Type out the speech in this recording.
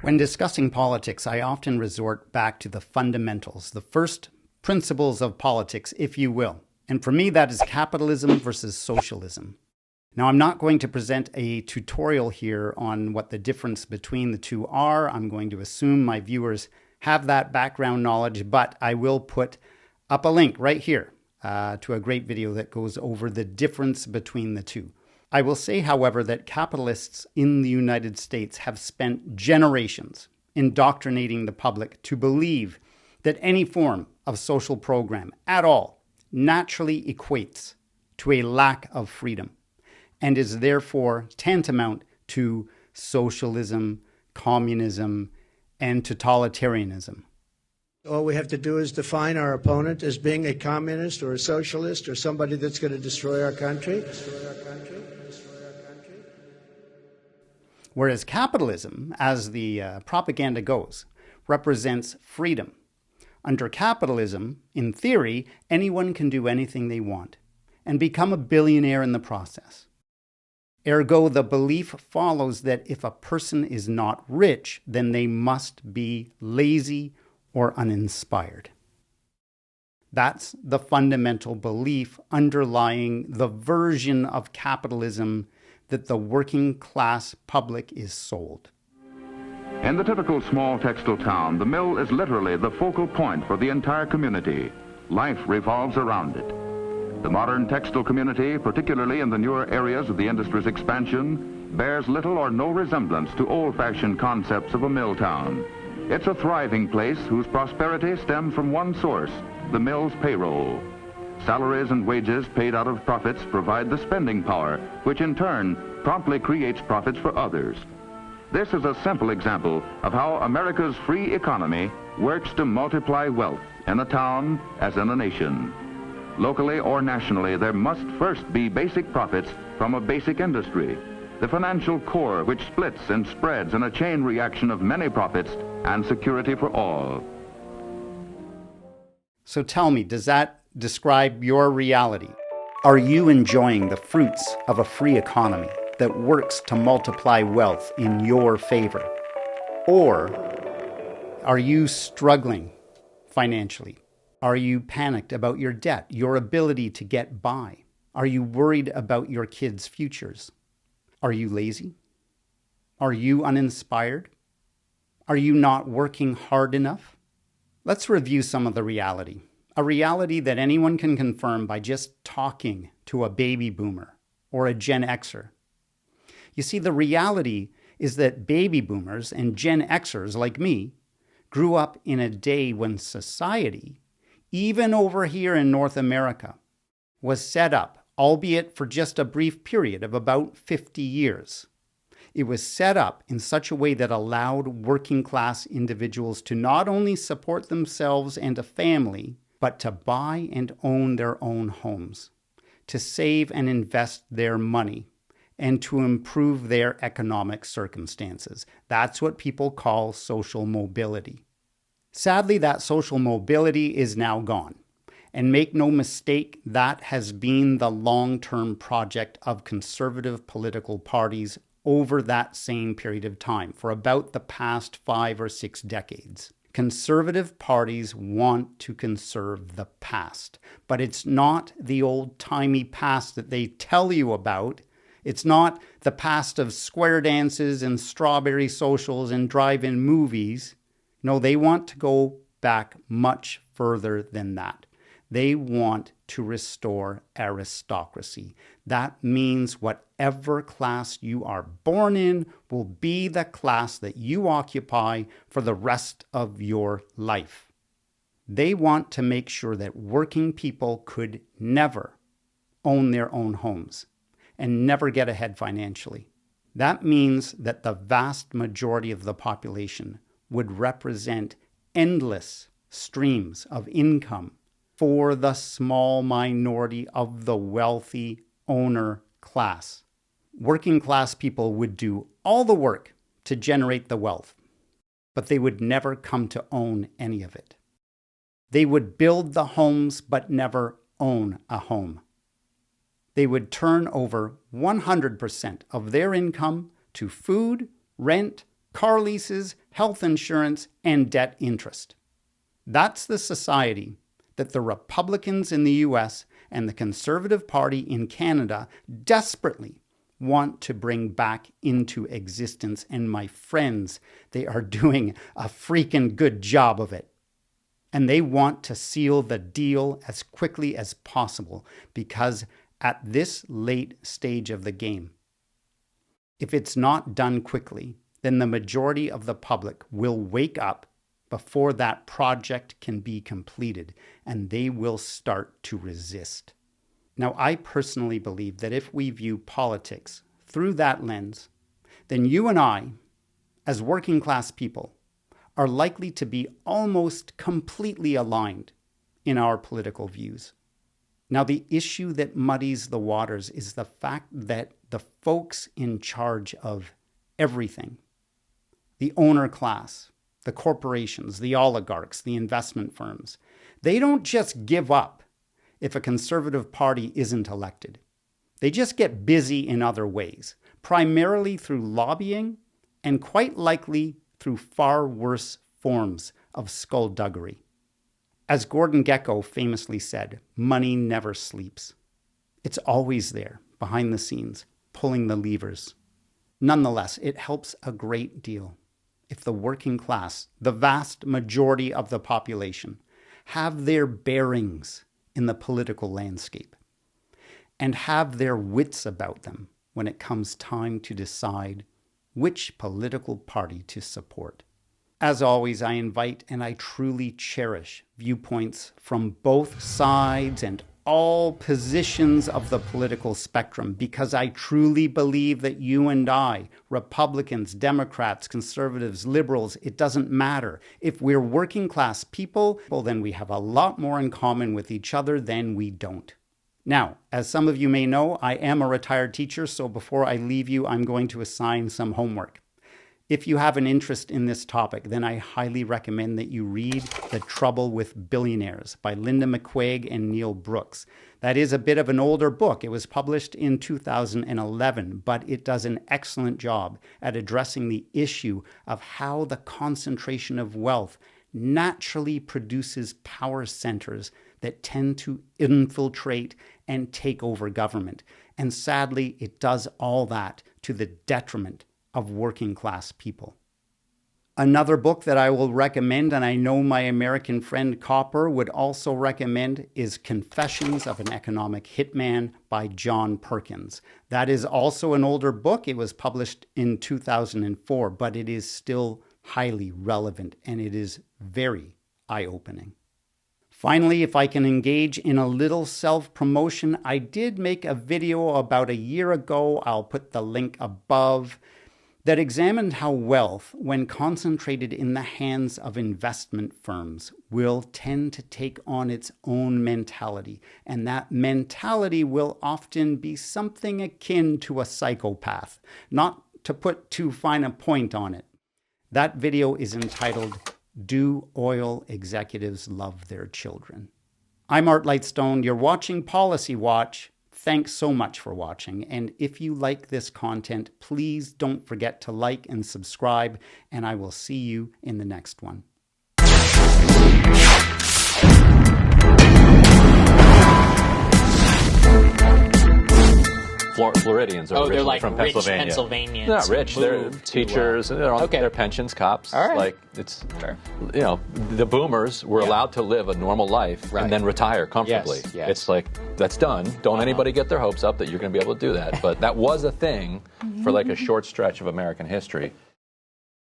When discussing politics, I often resort back to the fundamentals, the first principles of politics, if you will. And for me, that is capitalism versus socialism. Now, I'm not going to present a tutorial here on what the difference between the two are. I'm going to assume my viewers have that background knowledge, but I will put up a link right here to a great video that goes over the difference between the two. I will say, however, that capitalists in the United States have spent generations indoctrinating the public to believe that any form of social program at all naturally equates to a lack of freedom and is therefore tantamount to socialism, communism, and totalitarianism. All we have to do is define our opponent as being a communist or a socialist or somebody that's going to destroy our country. Whereas capitalism, as the propaganda goes, represents freedom. Under capitalism, in theory, anyone can do anything they want and become a billionaire in the process. Ergo, the belief follows that if a person is not rich, then they must be lazy or uninspired. That's the fundamental belief underlying the version of capitalism that the working class public is sold. In the typical small textile town, the mill is literally the focal point for the entire community. Life revolves around it. The modern textile community, particularly in the newer areas of the industry's expansion, bears little or no resemblance to old-fashioned concepts of a mill town. It's a thriving place whose prosperity stems from one source, the mill's payroll. Salaries and wages paid out of profits provide the spending power, which in turn promptly creates profits for others. This is a simple example of how America's free economy works to multiply wealth in a town as in a nation. Locally or nationally, there must first be basic profits from a basic industry, the financial core which splits and spreads in a chain reaction of many profits and security for all. So tell me, does that describe your reality? Are you enjoying the fruits of a free economy that works to multiply wealth in your favor? Or are you struggling financially? Are you panicked about your debt, your ability to get by? Are you worried about your kids' futures? Are you lazy? Are you uninspired? Are you not working hard enough? Let's review some of the reality. A reality that anyone can confirm by just talking to a baby boomer or a Gen Xer. You see, the reality is that baby boomers and Gen Xers like me grew up in a day when society, even over here in North America, was set up, albeit for just a brief period of about 50 years. It was set up in such a way that allowed working class individuals to not only support themselves and a family, but to buy and own their own homes, to save and invest their money, and to improve their economic circumstances. That's what people call social mobility. Sadly, that social mobility is now gone. And make no mistake, that has been the long-term project of conservative political parties over that same period of time, for about the past 5 or 6 decades. Conservative parties want to conserve the past, but it's not the old-timey past that they tell you about. It's not the past of square dances and strawberry socials and drive-in movies. No, they want to go back much further than that. They want to restore aristocracy. That means whatever class you are born in will be the class that you occupy for the rest of your life. They want to make sure that working people could never own their own homes and never get ahead financially. That means that the vast majority of the population would represent endless streams of income for the small minority of the wealthy owner class. Working class people would do all the work to generate the wealth, but they would never come to own any of it. They would build the homes but never own a home. They would turn over 100% of their income to food, rent, car leases, health insurance, and debt interest. That's the society that the Republicans in the US and the Conservative Party in Canada desperately want to bring back into existence. And my friends, they are doing a freaking good job of it. And they want to seal the deal as quickly as possible because at this late stage of the game, if it's not done quickly, then the majority of the public will wake up before that project can be completed, and they will start to resist. Now, I personally believe that if we view politics through that lens, then you and I, as working class people, are likely to be almost completely aligned in our political views. Now, the issue that muddies the waters is the fact that the folks in charge of everything, the owner class, the corporations, the oligarchs, the investment firms, they don't just give up if a Conservative Party isn't elected. They just get busy in other ways, primarily through lobbying and quite likely through far worse forms of skullduggery. As Gordon Gekko famously said, money never sleeps. It's always there, behind the scenes, pulling the levers. Nonetheless, it helps a great deal if the working class, the vast majority of the population, have their bearings in the political landscape and have their wits about them when it comes time to decide which political party to support. As always, I invite and I truly cherish viewpoints from both sides and all positions of the political spectrum because I truly believe that you and I, Republicans, Democrats, Conservatives, Liberals, it doesn't matter. If we're working class people, well, then we have a lot more in common with each other than we don't. Now, as some of you may know, I am a retired teacher, so before I leave you, I'm going to assign some homework. If you have an interest in this topic, then I highly recommend that you read The Trouble with Billionaires by Linda McQuaig and Neil Brooks. That is a bit of an older book. It was published in 2011, but it does an excellent job at addressing the issue of how the concentration of wealth naturally produces power centers that tend to infiltrate and take over government. And sadly, it does all that to the detriment of working class people. Another book that I will recommend, and I know my American friend Copper would also recommend, is Confessions of an Economic Hitman by John Perkins. That is also an older book. It was published in 2004, but it is still highly relevant and it is very eye-opening. Finally, if I can engage in a little self-promotion, I did make a video about a year ago, I'll put the link above, that examined how wealth, when concentrated in the hands of investment firms, will tend to take on its own mentality. And that mentality will often be something akin to a psychopath, not to put too fine a point on it. That video is entitled, Do Oil Executives Love Their Children? I'm Art Lightstone. You're watching Policy Watch. Thanks so much for watching. And if you like this content, please don't forget to like and subscribe, and I will see you in the next one. Floridians are originally like from rich Pennsylvania. Pennsylvanians. They're not rich. They're teachers. They're pensions, cops. All right. Like it's, Fair. you know, the boomers were allowed to live a normal life and then retire comfortably. Yes. It's like that's done. Don't anybody get their hopes up that you're going to be able to do that. But that was a thing for like a short stretch of American history.